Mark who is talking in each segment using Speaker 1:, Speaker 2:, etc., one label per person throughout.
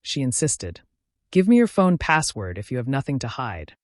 Speaker 1: she insisted. Give me your phone password if you have nothing to hide.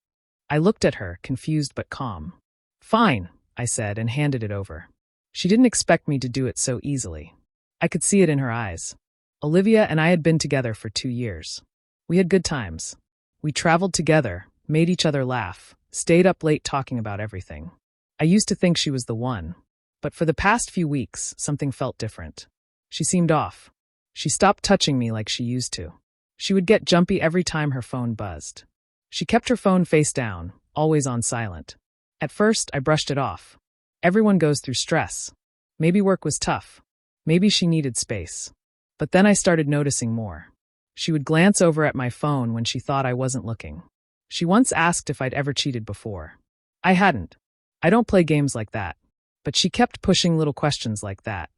Speaker 1: I looked at her, confused but calm. Fine, I said and handed it over. She didn't expect me to do it so easily. I could see it in her eyes. Olivia and I had been together for 2 years. We had good times. We traveled together, made each other laugh, stayed up late talking about everything. I used to think she was the one. But for the past few weeks, something felt different. She seemed off. She stopped touching me like she used to. She would get jumpy every time her phone buzzed. She kept her phone face down, always on silent. At first, I brushed it off. Everyone goes through stress. Maybe work was tough. Maybe she needed space. But then I started noticing more. She would glance over at my phone when she thought I wasn't looking. She once asked if I'd ever cheated before. I hadn't. I don't play games like that. But she kept pushing little questions like that.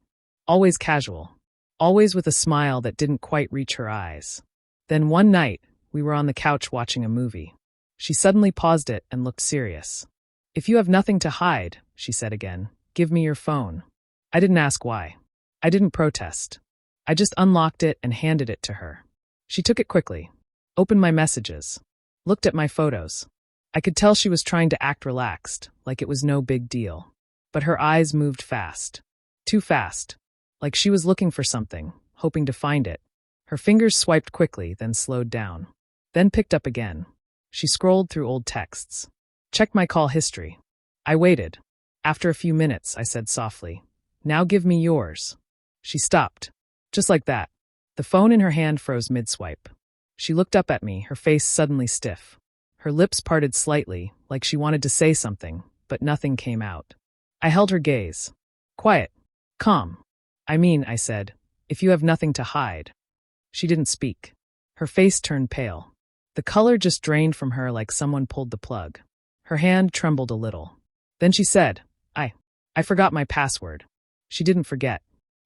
Speaker 1: Always casual. Always with a smile that didn't quite reach her eyes. Then one night, we were on the couch watching a movie. She suddenly paused it and looked serious. If you have nothing to hide, she said again, give me your phone. I didn't ask why. I didn't protest. I just unlocked it and handed it to her. She took it quickly, opened my messages, looked at my photos. I could tell she was trying to act relaxed, like it was no big deal. But her eyes moved fast. Too fast. Like she was looking for something, hoping to find it. Her fingers swiped quickly, then slowed down. Then picked up again. She scrolled through old texts. Checked my call history. I waited. After a few minutes, I said softly, now give me yours. She stopped. Just like that. The phone in her hand froze mid-swipe. She looked up at me, her face suddenly stiff. Her lips parted slightly, like she wanted to say something, but nothing came out. I held her gaze. Quiet. Calm. I said, if you have nothing to hide. She didn't speak. Her face turned pale. The color just drained from her like someone pulled the plug. Her hand trembled a little. Then she said, I forgot my password. She didn't forget.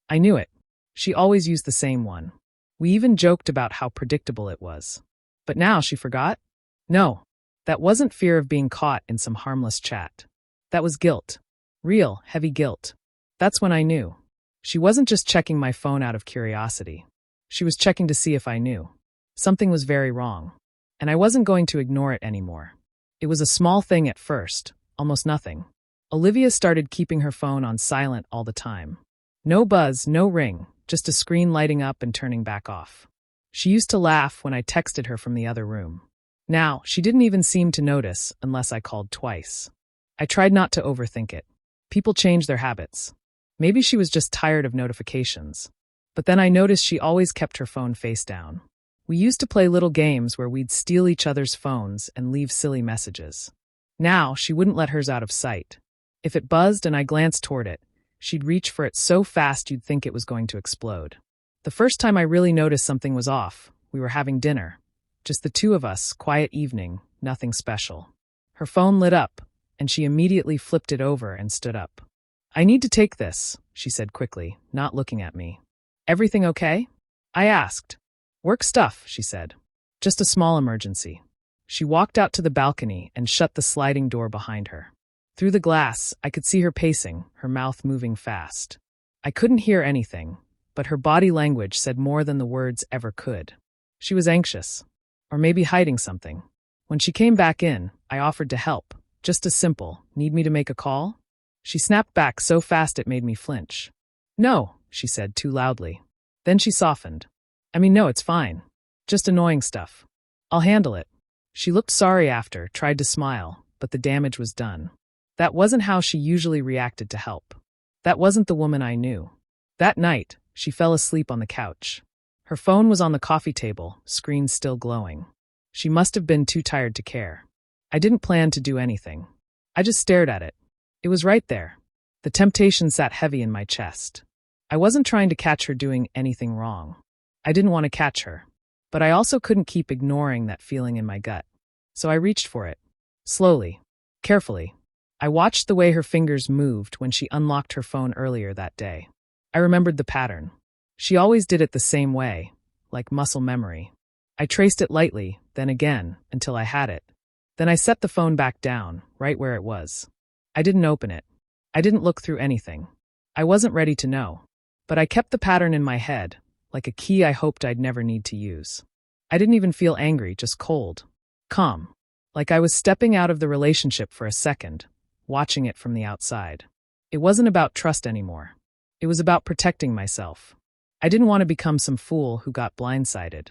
Speaker 1: I knew it. She always used the same one. We even joked about how predictable it was. But now she forgot? No. That wasn't fear of being caught in some harmless chat. That was guilt. Real, heavy guilt. That's when I knew. She wasn't just checking my phone out of curiosity. She was checking to see if I knew. Something was very wrong. And I wasn't going to ignore it anymore. It was a small thing at first, almost nothing. Olivia started keeping her phone on silent all the time. No buzz, no ring, just a screen lighting up and turning back off. She used to laugh when I texted her from the other room. Now, she didn't even seem to notice unless I called twice. I tried not to overthink it. People change their habits. Maybe she was just tired of notifications. But then I noticed she always kept her phone face down. We used to play little games where we'd steal each other's phones and leave silly messages. Now, she wouldn't let hers out of sight. If it buzzed and I glanced toward it, she'd reach for it so fast you'd think it was going to explode. The first time I really noticed something was off, we were having dinner. Just the two of us, quiet evening, nothing special. Her phone lit up, and she immediately flipped it over and stood up. I need to take this, she said quickly, not looking at me. Everything okay? I asked. Work stuff, she said. Just a small emergency. She walked out to the balcony and shut the sliding door behind her. Through the glass, I could see her pacing, her mouth moving fast. I couldn't hear anything, but her body language said more than the words ever could. She was anxious, or maybe hiding something. When she came back in, I offered to help, just a simple, need me to make a call? She snapped back so fast it made me flinch. No, she said too loudly. Then she softened. No, it's fine. Just annoying stuff. I'll handle it. She looked sorry after, tried to smile, but the damage was done. That wasn't how she usually reacted to help. That wasn't the woman I knew. That night, she fell asleep on the couch. Her phone was on the coffee table, screen still glowing. She must have been too tired to care. I didn't plan to do anything. I just stared at it. It was right there. The temptation sat heavy in my chest. I wasn't trying to catch her doing anything wrong. I didn't want to catch her. But I also couldn't keep ignoring that feeling in my gut. So I reached for it. Slowly. Carefully. I watched the way her fingers moved when she unlocked her phone earlier that day. I remembered the pattern. She always did it the same way, like muscle memory. I traced it lightly, then again, until I had it. Then I set the phone back down, right where it was. I didn't open it. I didn't look through anything. I wasn't ready to know. But I kept the pattern in my head, like a key I hoped I'd never need to use. I didn't even feel angry, just cold. Calm. Like I was stepping out of the relationship for a second, watching it from the outside. It wasn't about trust anymore. It was about protecting myself. I didn't want to become some fool who got blindsided.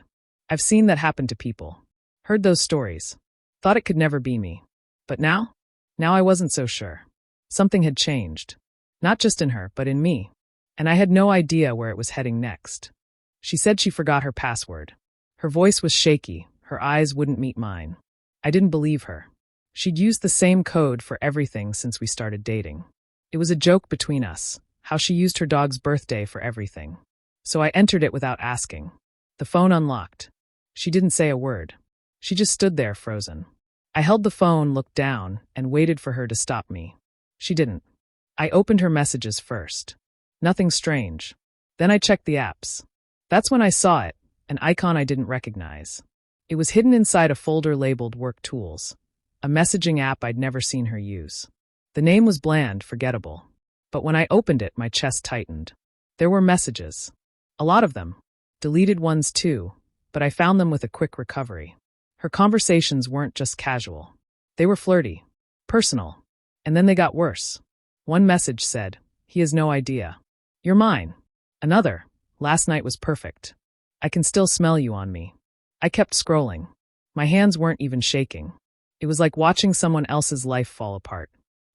Speaker 1: I've seen that happen to people. Heard those stories. Thought it could never be me. But now? Now I wasn't so sure. Something had changed. Not just in her, but in me. And I had no idea where it was heading next. She said she forgot her password. Her voice was shaky. Her eyes wouldn't meet mine. I didn't believe her. She'd used the same code for everything since we started dating. It was a joke between us, how she used her dog's birthday for everything. So I entered it without asking. The phone unlocked. She didn't say a word. She just stood there frozen. I held the phone, looked down, and waited for her to stop me. She didn't. I opened her messages first. Nothing strange. Then I checked the apps. That's when I saw it, an icon I didn't recognize. It was hidden inside a folder labeled Work Tools, a messaging app I'd never seen her use. The name was bland, forgettable. But when I opened it, my chest tightened. There were messages. A lot of them. Deleted ones too, but I found them with a quick recovery. Her conversations weren't just casual. They were flirty, personal, and then they got worse. One message said, "He has no idea. You're mine." Another, "Last night was perfect. I can still smell you on me." I kept scrolling. My hands weren't even shaking. It was like watching someone else's life fall apart.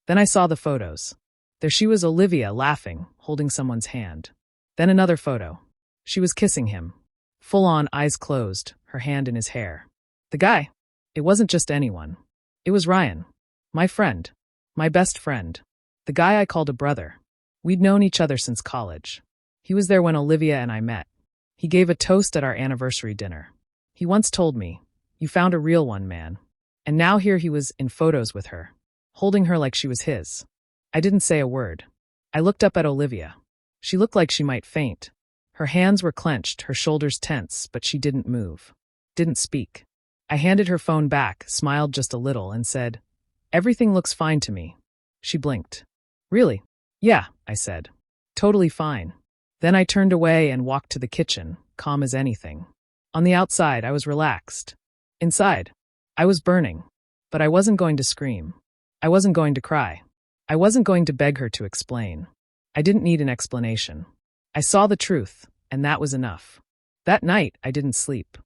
Speaker 1: Then I saw the photos. There she was, Olivia, laughing, holding someone's hand. Then another photo. She was kissing him. Full on, eyes closed, her hand in his hair. The guy. It wasn't just anyone. It was Ryan. My friend. My best friend. The guy I called a brother. We'd known each other since college. He was there when Olivia and I met. He gave a toast at our anniversary dinner. He once told me, "You found a real one, man." And now here he was in photos with her, holding her like she was his. I didn't say a word. I looked up at Olivia. She looked like she might faint. Her hands were clenched, her shoulders tense, but she didn't move. Didn't speak. I handed her phone back, smiled just a little, and said, "Everything looks fine to me." She blinked. "Really?" "Yeah," I said. "Totally fine." Then I turned away and walked to the kitchen, calm as anything. On the outside, I was relaxed. Inside, I was burning. But I wasn't going to scream. I wasn't going to cry. I wasn't going to beg her to explain. I didn't need an explanation. I saw the truth, and that was enough. That night, I didn't sleep.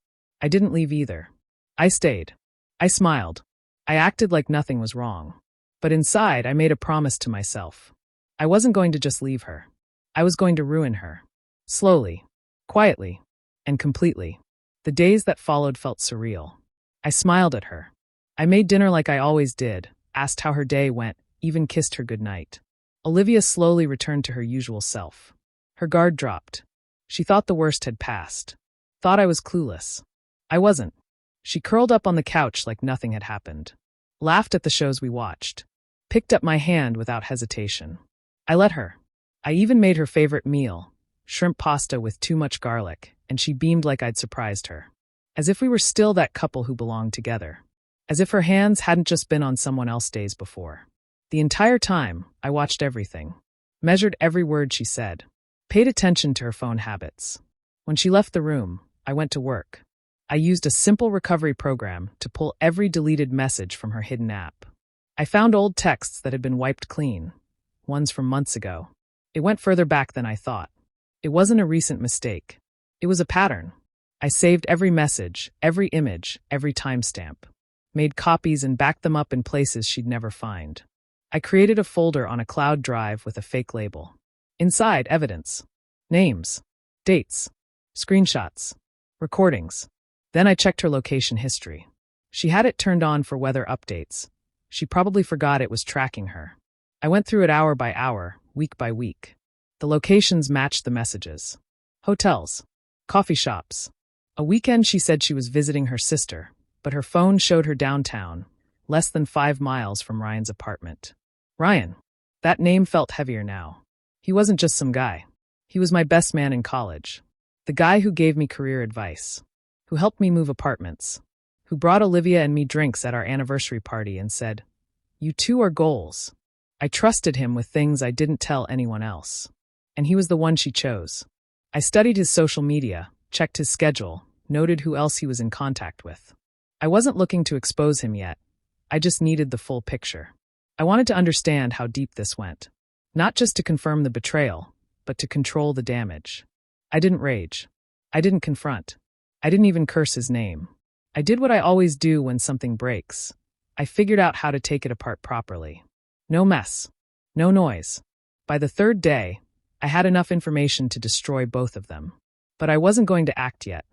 Speaker 1: I didn't leave either. I stayed. I smiled. I acted like nothing was wrong. But inside, I made a promise to myself. I wasn't going to just leave her. I was going to ruin her. Slowly, quietly, and completely. The days that followed felt surreal. I smiled at her. I made dinner like I always did, asked how her day went, even kissed her goodnight. Olivia slowly returned to her usual self. Her guard dropped. She thought the worst had passed. Thought I was clueless. I wasn't. She curled up on the couch like nothing had happened. Laughed at the shows we watched. Picked up my hand without hesitation. I let her. I even made her favorite meal, shrimp pasta with too much garlic, and she beamed like I'd surprised her. As if we were still that couple who belonged together. As if her hands hadn't just been on someone else's days before. The entire time, I watched everything. Measured every word she said. Paid attention to her phone habits. When she left the room, I went to work. I used a simple recovery program to pull every deleted message from her hidden app. I found old texts that had been wiped clean, ones from months ago. It went further back than I thought. It wasn't a recent mistake. It was a pattern. I saved every message, every image, every timestamp. Made copies and backed them up in places she'd never find. I created a folder on a cloud drive with a fake label. Inside, evidence. Names. Dates. Screenshots. Recordings. Then I checked her location history. She had it turned on for weather updates. She probably forgot it was tracking her. I went through it hour by hour, week by week. The locations matched the messages. Hotels. Coffee shops. A weekend she said she was visiting her sister, but her phone showed her downtown, less than 5 miles from Ryan's apartment. Ryan. That name felt heavier now. He wasn't just some guy. He was my best man in college. The guy who gave me career advice. Who helped me move apartments. Who brought Olivia and me drinks at our anniversary party and said, "You two are goals." I trusted him with things I didn't tell anyone else. And he was the one she chose. I studied his social media, checked his schedule, noted who else he was in contact with. I wasn't looking to expose him yet. I just needed the full picture. I wanted to understand how deep this went. Not just to confirm the betrayal, but to control the damage. I didn't rage. I didn't confront. I didn't even curse his name. I did what I always do when something breaks. I figured out how to take it apart properly. No mess. No noise. By the third day, I had enough information to destroy both of them. But I wasn't going to act yet.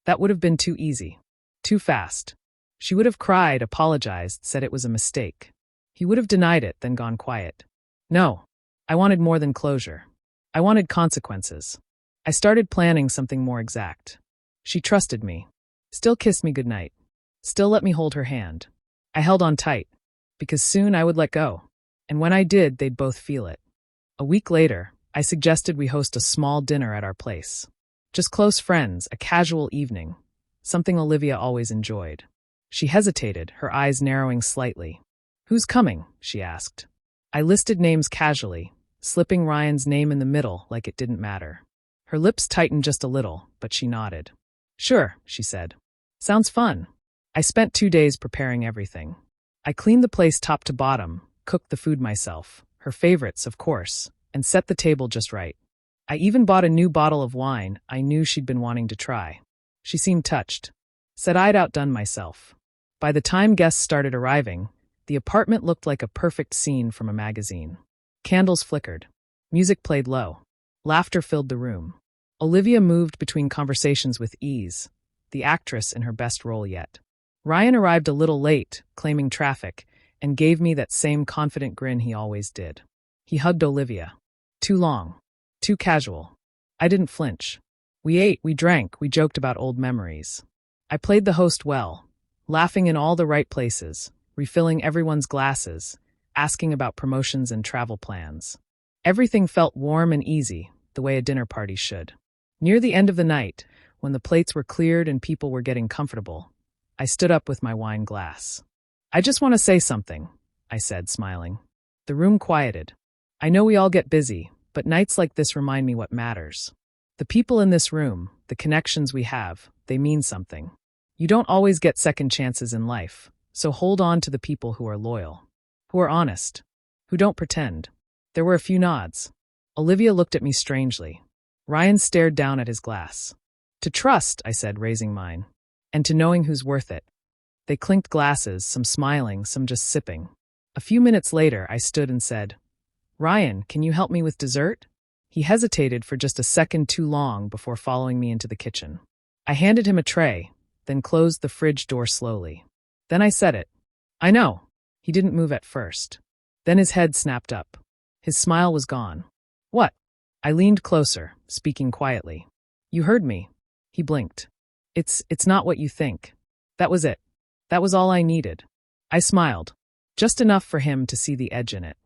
Speaker 1: That would have been too easy. Too fast. She would have cried, apologized, said it was a mistake. He would have denied it, then gone quiet. No. I wanted more than closure. I wanted consequences. I started planning something more exact. She trusted me. Still kissed me goodnight. Still let me hold her hand. I held on tight, because soon I would let go. And when I did, they'd both feel it. A week later, I suggested we host a small dinner at our place. Just close friends, a casual evening. Something Olivia always enjoyed. She hesitated, her eyes narrowing slightly. "Who's coming?" she asked. I listed names casually, slipping Ryan's name in the middle like it didn't matter. Her lips tightened just a little, but she nodded. "Sure," she said. "Sounds fun." I spent 2 days preparing everything. I cleaned the place top to bottom, cooked the food myself, her favorites, of course, and set the table just right. I even bought a new bottle of wine I knew she'd been wanting to try. She seemed touched. Said I'd outdone myself. By the time guests started arriving, the apartment looked like a perfect scene from a magazine. Candles flickered. Music played low. Laughter filled the room. Olivia moved between conversations with ease, the actress in her best role yet. Ryan arrived a little late, claiming traffic, and gave me that same confident grin he always did. He hugged Olivia. Too long. Too casual. I didn't flinch. We ate, we drank, we joked about old memories. I played the host well, laughing in all the right places, refilling everyone's glasses, asking about promotions and travel plans. Everything felt warm and easy, the way a dinner party should. Near the end of the night, when the plates were cleared and people were getting comfortable, I stood up with my wine glass. "I just want to say something," I said, smiling. The room quieted. I know we all get busy, but nights like this remind me what matters. The people in this room, the connections we have, they mean something. You don't always get second chances in life, so hold on to the people who are loyal, who are honest, who don't pretend. There were a few nods. Olivia looked at me strangely. Ryan stared down at his glass. "To trust," I said, raising mine, "and to knowing who's worth it." They clinked glasses, some smiling, some just sipping. A few minutes later, I stood and said, "Ryan, can you help me with dessert?" He hesitated for just a second too long before following me into the kitchen. I handed him a tray, then closed the fridge door slowly. Then I said it. "I know." He didn't move at first. Then his head snapped up. His smile was gone. "What?" I leaned closer, speaking quietly. "You heard me." He blinked. It's not what you think." That was it. That was all I needed. I smiled. Just enough for him to see the edge in it.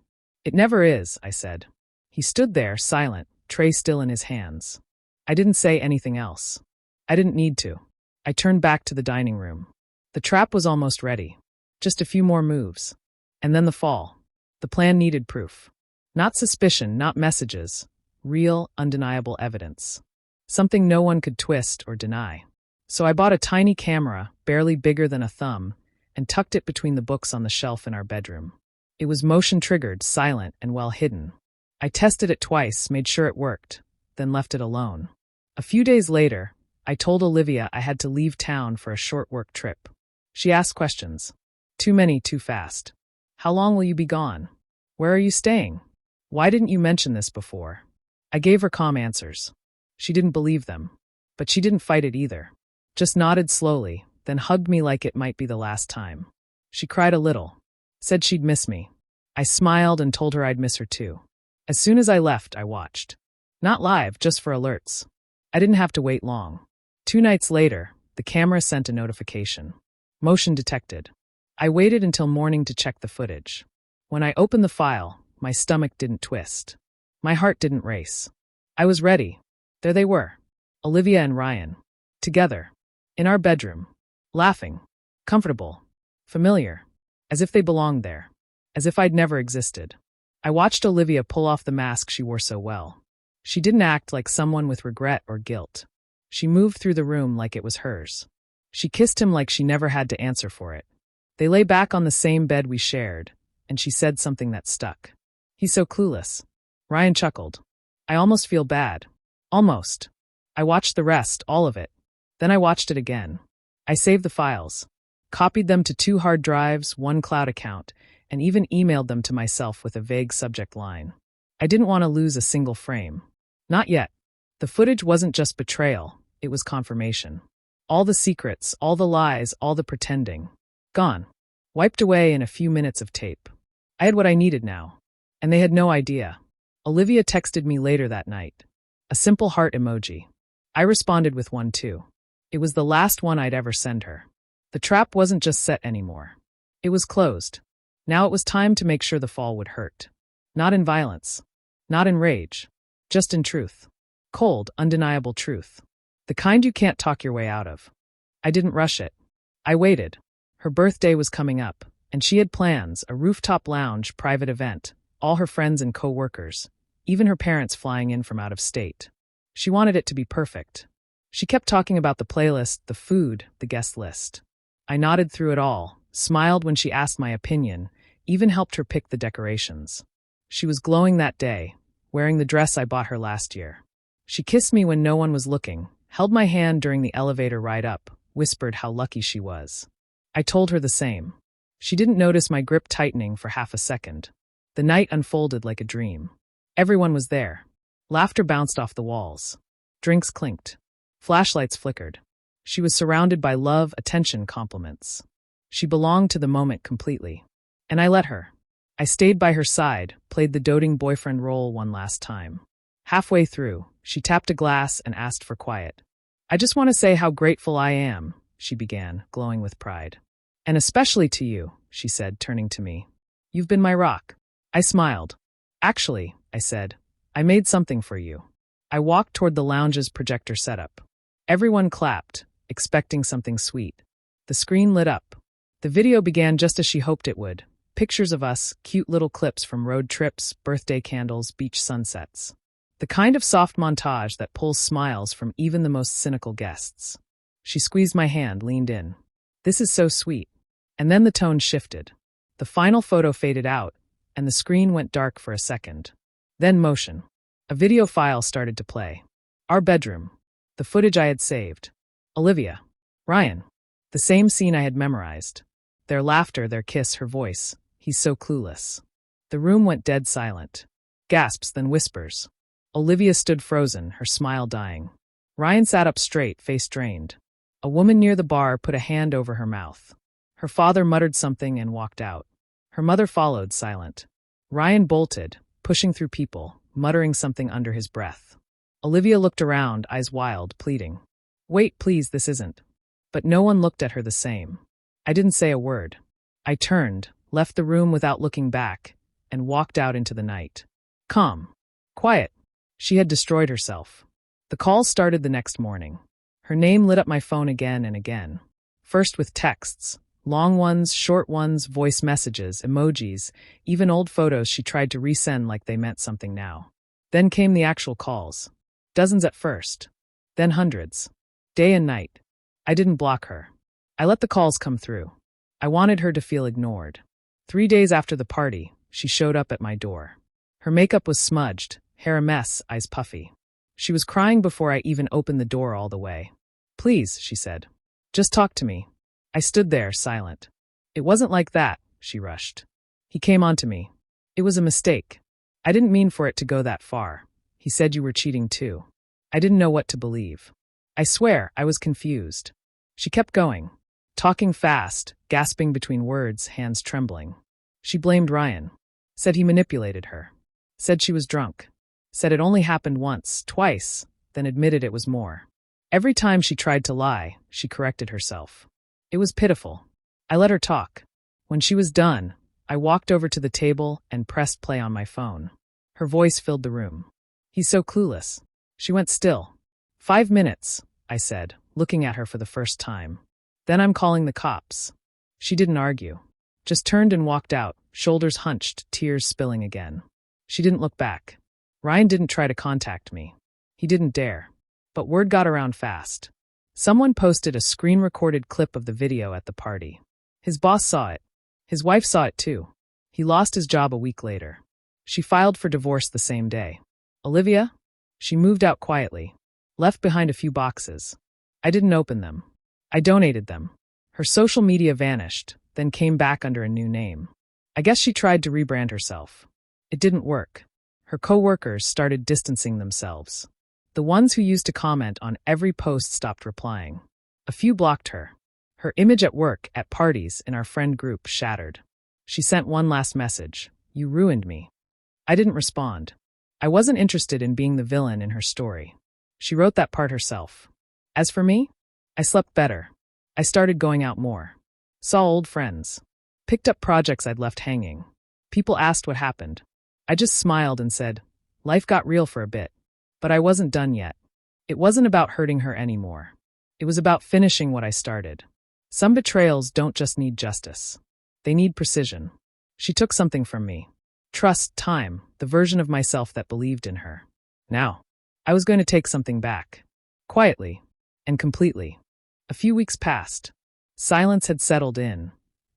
Speaker 1: "It never is," I said. He stood there, silent, tray still in his hands. I didn't say anything else. I didn't need to. I turned back to the dining room. The trap was almost ready. Just a few more moves. And then the fall. The plan needed proof. Not suspicion, not messages. Real, undeniable evidence. Something no one could twist or deny. So I bought a tiny camera, barely bigger than a thumb, and tucked it between the books on the shelf in our bedroom. It was motion-triggered, silent, and well hidden. I tested it twice, made sure it worked, then left it alone. A few days later, I told Olivia I had to leave town for a short work trip. She asked questions. Too many, too fast. "How long will you be gone? Where are you staying? Why didn't you mention this before?" I gave her calm answers. She didn't believe them. But she didn't fight it either. Just nodded slowly, then hugged me like it might be the last time. She cried a little. Said she'd miss me. I smiled and told her I'd miss her too. As soon as I left, I watched. Not live, just for alerts. I didn't have to wait long. 2 nights later, the camera sent a notification. Motion detected. I waited until morning to check the footage. When I opened the file, my stomach didn't twist. My heart didn't race. I was ready. There they were. Olivia and Ryan. Together. In our bedroom. Laughing. Comfortable. Familiar. As if they belonged there. As if I'd never existed. I watched Olivia pull off the mask she wore so well. She didn't act like someone with regret or guilt. She moved through the room like it was hers. She kissed him like she never had to answer for it. They lay back on the same bed we shared, and she said something that stuck. "He's so clueless." Ryan chuckled. "I almost feel bad." Almost. I watched the rest, all of it. Then I watched it again. I saved the files, copied them to 2 hard drives, 1 cloud account, and even emailed them to myself with a vague subject line. I didn't want to lose a single frame. Not yet. The footage wasn't just betrayal, it was confirmation. All the secrets, all the lies, all the pretending. Gone. Wiped away in a few minutes of tape. I had what I needed now. And they had no idea. Olivia texted me later that night. A simple heart emoji. I responded with one too. It was the last one I'd ever send her. The trap wasn't just set anymore. It was closed. Now it was time to make sure the fall would hurt. Not in violence. Not in rage. Just in truth. Cold, undeniable truth. The kind you can't talk your way out of. I didn't rush it. I waited. Her birthday was coming up, and she had plans, a rooftop lounge, private event, all her friends and co-workers, even her parents flying in from out of state. She wanted it to be perfect. She kept talking about the playlist, the food, the guest list. I nodded through it all, smiled when she asked my opinion, even helped her pick the decorations. She was glowing that day, wearing the dress I bought her last year. She kissed me when no one was looking, held my hand during the elevator ride up, whispered how lucky she was. I told her the same. She didn't notice my grip tightening for half a second. The night unfolded like a dream. Everyone was there. Laughter bounced off the walls. Drinks clinked. Flashlights flickered. She was surrounded by love, attention, compliments. She belonged to the moment completely. And I let her. I stayed by her side, played the doting boyfriend role one last time. Halfway through, she tapped a glass and asked for quiet. "I just want to say how grateful I am," she began, glowing with pride. "And especially to you," she said, turning to me. "You've been my rock." I smiled. "Actually," I said, "I made something for you." I walked toward the lounge's projector setup. Everyone clapped, expecting something sweet. The screen lit up. The video began just as she hoped it would. Pictures of us, cute little clips from road trips, birthday candles, beach sunsets. The kind of soft montage that pulls smiles from even the most cynical guests. She squeezed my hand, leaned in. "This is so sweet." And then the tone shifted. The final photo faded out, and the screen went dark for a second. Then motion. A video file started to play. Our bedroom. The footage I had saved. Olivia. Ryan. The same scene I had memorized. Their laughter, their kiss, her voice. "He's so clueless." The room went dead silent. Gasps, then whispers. Olivia stood frozen, her smile dying. Ryan sat up straight, face drained. A woman near the bar put a hand over her mouth. Her father muttered something and walked out. Her mother followed, silent. Ryan bolted, pushing through people, muttering something under his breath. Olivia looked around, eyes wild, pleading. "Wait, please, this isn't." But no one looked at her the same. I didn't say a word. I turned, left the room without looking back, and walked out into the night. Calm. Quiet. She had destroyed herself. The calls started the next morning. Her name lit up my phone again and again. First with texts. Long ones, short ones, voice messages, emojis, even old photos she tried to resend like they meant something now. Then came the actual calls. Dozens at first. Then hundreds. Day and night. I didn't block her. I let the calls come through. I wanted her to feel ignored. 3 days after the party, she showed up at my door. Her makeup was smudged, hair a mess, eyes puffy. She was crying before I even opened the door all the way. "Please," she said. "Just talk to me." I stood there, silent. "It wasn't like that," she rushed. "He came on to me. It was a mistake. I didn't mean for it to go that far. He said you were cheating too." I didn't know what to believe. I swear, I was confused. She kept going, talking fast, gasping between words, hands trembling. She blamed Ryan. Said he manipulated her. Said she was drunk. Said it only happened once, twice, then admitted it was more. Every time she tried to lie, she corrected herself. It was pitiful. I let her talk. When she was done, I walked over to the table and pressed play on my phone. Her voice filled the room. "He's so clueless." She went still. 5 minutes, I said, looking at her for the first time. "Then I'm calling the cops." She didn't argue. Just turned and walked out, shoulders hunched, tears spilling again. She didn't look back. Ryan didn't try to contact me. He didn't dare. But word got around fast. Someone posted a screen-recorded clip of the video at the party. His boss saw it. His wife saw it too. He lost his job a week later. She filed for divorce the same day. Olivia? She moved out quietly, left behind a few boxes. I didn't open them. I donated them. Her social media vanished, then came back under a new name. I guess she tried to rebrand herself. It didn't work. Her co-workers started distancing themselves. The ones who used to comment on every post stopped replying. A few blocked her. Her image at work, at parties, in our friend group shattered. She sent one last message. You ruined me. I didn't respond. I wasn't interested in being the villain in her story. She wrote that part herself. As for me, I slept better. I started going out more. Saw old friends. Picked up projects I'd left hanging. People asked what happened. I just smiled and said, life got real for a bit. But I wasn't done yet. It wasn't about hurting her anymore. It was about finishing what I started. Some betrayals don't just need justice. They need precision. She took something from me. Trust, time, the version of myself that believed in her. Now, I was going to take something back. Quietly and completely. A few weeks passed. Silence had settled in,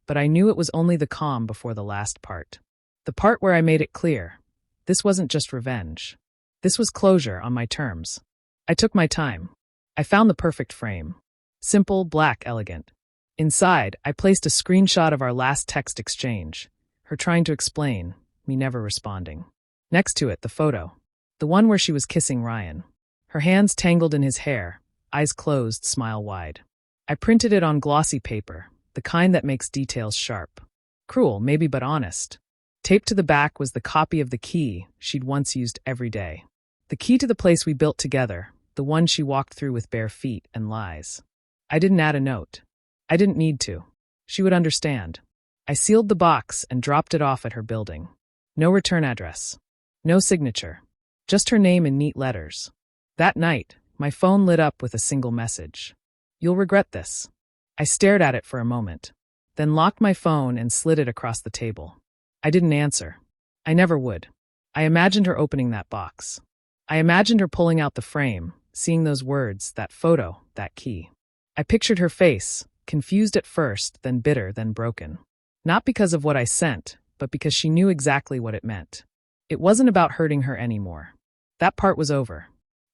Speaker 1: but I knew it was only the calm before the last part. The part where I made it clear. This wasn't just revenge. This was closure on my terms. I took my time. I found the perfect frame. Simple, black, elegant. Inside, I placed a screenshot of our last text exchange. Her trying to explain, me never responding. Next to it, the photo. The one where she was kissing Ryan. Her hands tangled in his hair, eyes closed, smile wide. I printed it on glossy paper, the kind that makes details sharp. Cruel, maybe, but honest. Taped to the back was the copy of the key she'd once used every day. The key to the place we built together, the one she walked through with bare feet and lies. I didn't add a note. I didn't need to. She would understand. I sealed the box and dropped it off at her building. No return address. No signature. Just her name in neat letters. That night, my phone lit up with a single message. You'll regret this. I stared at it for a moment, then locked my phone and slid it across the table. I didn't answer. I never would. I imagined her opening that box. I imagined her pulling out the frame, seeing those words, that photo, that key. I pictured her face, confused at first, then bitter, then broken. Not because of what I sent, but because she knew exactly what it meant. It wasn't about hurting her anymore. That part was over.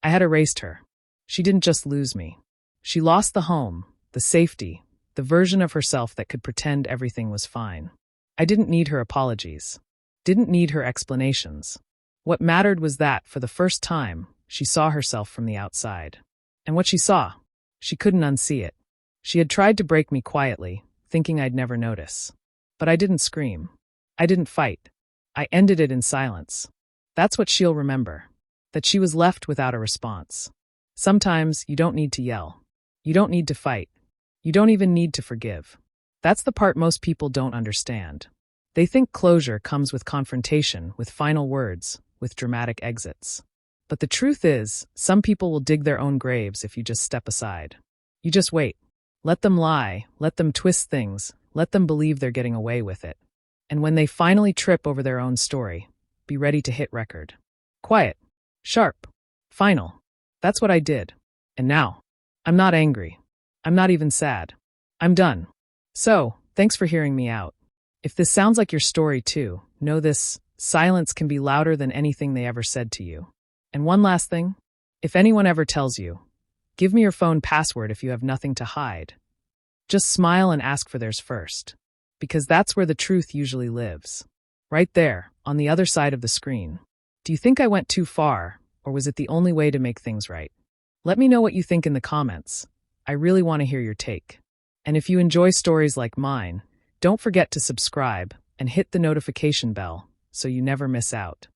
Speaker 1: I had erased her. She didn't just lose me. She lost the home, the safety, the version of herself that could pretend everything was fine. I didn't need her apologies. Didn't need her explanations. What mattered was that, for the first time, she saw herself from the outside. And what she saw, she couldn't unsee it. She had tried to break me quietly, thinking I'd never notice. But I didn't scream. I didn't fight. I ended it in silence. That's what she'll remember. That she was left without a response. Sometimes you don't need to yell. You don't need to fight. You don't even need to forgive. That's the part most people don't understand. They think closure comes with confrontation, with final words, with dramatic exits. But the truth is, some people will dig their own graves if you just step aside. You just wait. Let them lie, let them twist things, let them believe they're getting away with it. And when they finally trip over their own story, be ready to hit record. Quiet. Sharp. Final. That's what I did. And now, I'm not angry. I'm not even sad. I'm done. So, thanks for hearing me out. If this sounds like your story too, know this: silence can be louder than anything they ever said to you. And one last thing, if anyone ever tells you, give me your phone password if you have nothing to hide, just smile and ask for theirs first. Because that's where the truth usually lives. Right there, on the other side of the screen. Do you think I went too far, or was it the only way to make things right? Let me know what you think in the comments. I really want to hear your take. And if you enjoy stories like mine, don't forget to subscribe and hit the notification bell so you never miss out.